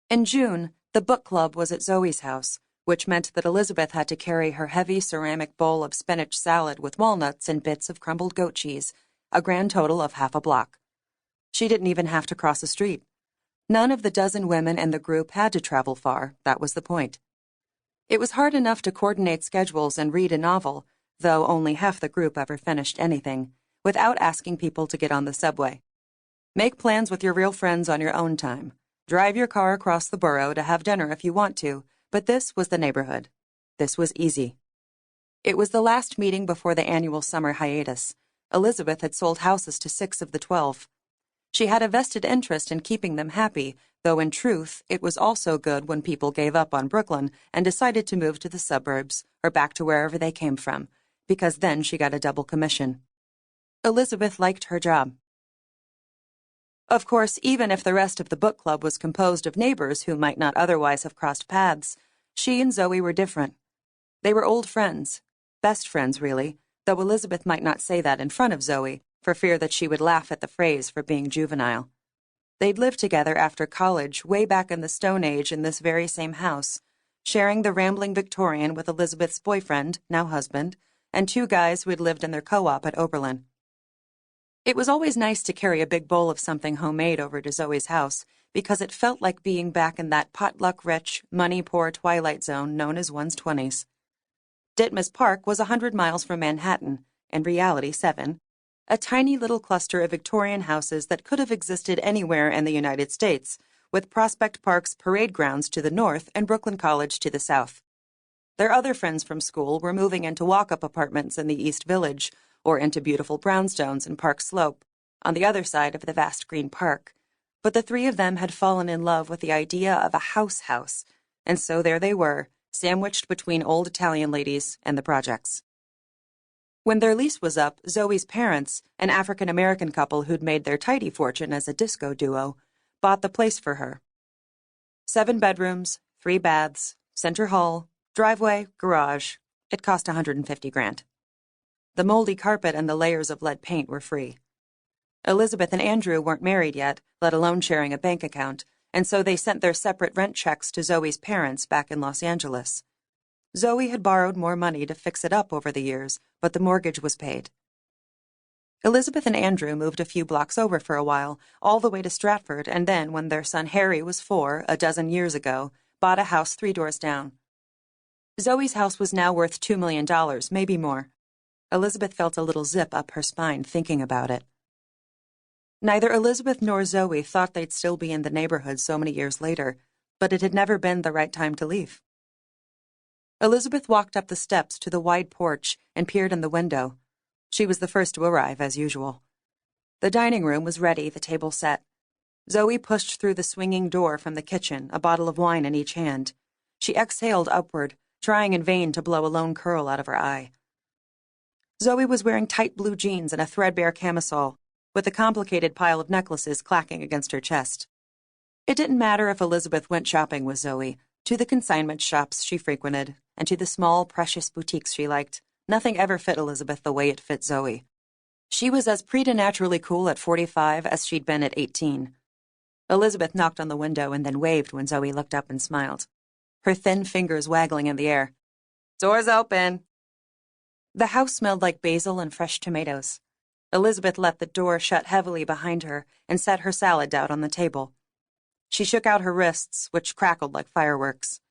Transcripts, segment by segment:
In June, the book club was at Zoe's house, which meant that Elizabeth had to carry her heavy ceramic bowl of spinach salad with walnuts and bits of crumbled goat cheese, a grand total of half a block. She didn't even have to cross a street. None of the dozen women in the group had to travel far, that was the point. It was hard enough to coordinate schedules and read a novel, though only half the group ever finished anything, without asking people to get on the subway. Make plans with your real friends on your own time. Drive your car across the borough to have dinner if you want to, but this was the neighborhood. This was easy. It was the last meeting before the annual summer hiatus. Elizabeth had sold houses to 6 of the 12. She had a vested interest in keeping them happy, though in truth, it was also good when people gave up on Brooklyn and decided to move to the suburbs or back to wherever they came from, because then she got a double commission. Elizabeth liked her job. Of course, even if the rest of the book club was composed of neighbors who might not otherwise have crossed paths, she and Zoe were different. They were old friends, best friends, really, though Elizabeth might not say that in front of Zoe, for fear that she would laugh at the phrase for being juvenile. They'd lived together after college, way back in the Stone Age in this very same house, sharing the rambling Victorian with Elizabeth's boyfriend, now husband, and 2 guys who had lived in their co-op at Oberlin. It was always nice to carry a big bowl of something homemade over to Zoe's house, because it felt like being back in that potluck-rich, money-poor twilight zone known as one's 20s. Ditmas Park was 100 miles from Manhattan, in reality 7, a tiny little cluster of Victorian houses that could have existed anywhere in the United States, with Prospect Park's parade grounds to the north and Brooklyn College to the south. Their other friends from school were moving into walk-up apartments in the East Village, or into beautiful brownstones in Park Slope, on the other side of the vast green park. But the 3 of them had fallen in love with the idea of a house, and so there they were, sandwiched between old Italian ladies and the projects. When their lease was up, Zoe's parents, an African-American couple who'd made their tidy fortune as a disco duo, bought the place for her. 7 bedrooms, 3 baths, center hall, driveway, garage. It cost $150,000. The moldy carpet and the layers of lead paint were free. Elizabeth and Andrew weren't married yet, let alone sharing a bank account, and so they sent their separate rent checks to Zoe's parents back in Los Angeles. Zoe had borrowed more money to fix it up over the years, but the mortgage was paid. Elizabeth and Andrew moved a few blocks over for a while, all the way to Stratford, and then, when their son Harry was 4, a dozen years ago, bought a house 3 doors down. Zoe's house was now worth $2 million, maybe more. Elizabeth felt a little zip up her spine thinking about it. Neither Elizabeth nor Zoe thought they'd still be in the neighborhood so many years later, but it had never been the right time to leave. Elizabeth walked up the steps to the wide porch and peered in the window. She was the first to arrive, as usual. The dining room was ready, the table set. Zoe pushed through the swinging door from the kitchen, a bottle of wine in each hand. She exhaled upward, trying in vain to blow a lone curl out of her eye. Zoe was wearing tight blue jeans and a threadbare camisole, with a complicated pile of necklaces clacking against her chest. It didn't matter if Elizabeth went shopping with Zoe, to the consignment shops she frequented, and to the small, precious boutiques she liked. Nothing ever fit Elizabeth the way it fit Zoe. She was as preternaturally cool at 45 as she'd been at 18. Elizabeth knocked on the window and then waved when Zoe looked up and smiled, her thin fingers waggling in the air. "Door's open." The house smelled like basil and fresh tomatoes. Elizabeth let the door shut heavily behind her and set her salad out on the table. She shook out her wrists, which crackled like fireworks.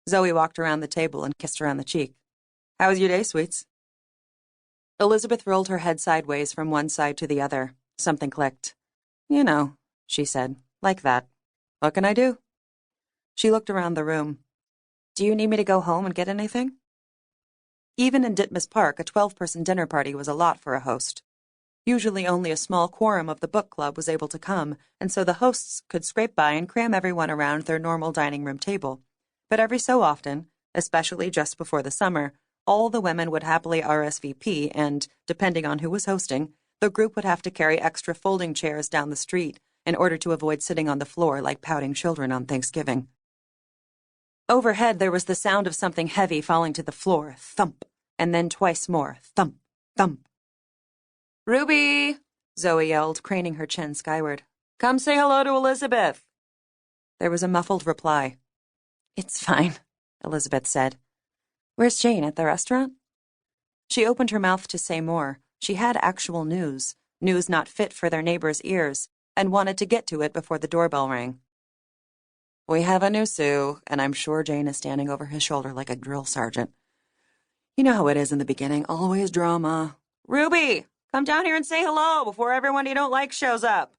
Zoe walked around the table and kissed her on the cheek. "How was your day, sweets?" Elizabeth rolled her head sideways from one side to the other. Something clicked. "You know," she said, "like that. What can I do?" She looked around the room. "Do you need me to go home and get anything?" Even in Ditmas Park, a 12-person dinner party was a lot for a host. Usually only a small quorum of the book club was able to come, and so the hosts could scrape by and cram everyone around their normal dining room table. But every so often, especially just before the summer, all the women would happily RSVP, and, depending on who was hosting, the group would have to carry extra folding chairs down the street in order to avoid sitting on the floor like pouting children on Thanksgiving. Overhead, there was the sound of something heavy falling to the floor, thump, and then twice more, thump, thump. "Ruby!" Zoe yelled, craning her chin skyward. "Come say hello to Elizabeth." There was a muffled reply. "It's fine," Elizabeth said. "Where's Jane, at the restaurant?" She opened her mouth to say more. She had actual news not fit for their neighbors' ears, and wanted to get to it before the doorbell rang. "We have a new Sue, and I'm sure Jane is standing over his shoulder like a drill sergeant. You know how it is in the beginning, always drama. Ruby, come down here and say hello before everyone you don't like shows up."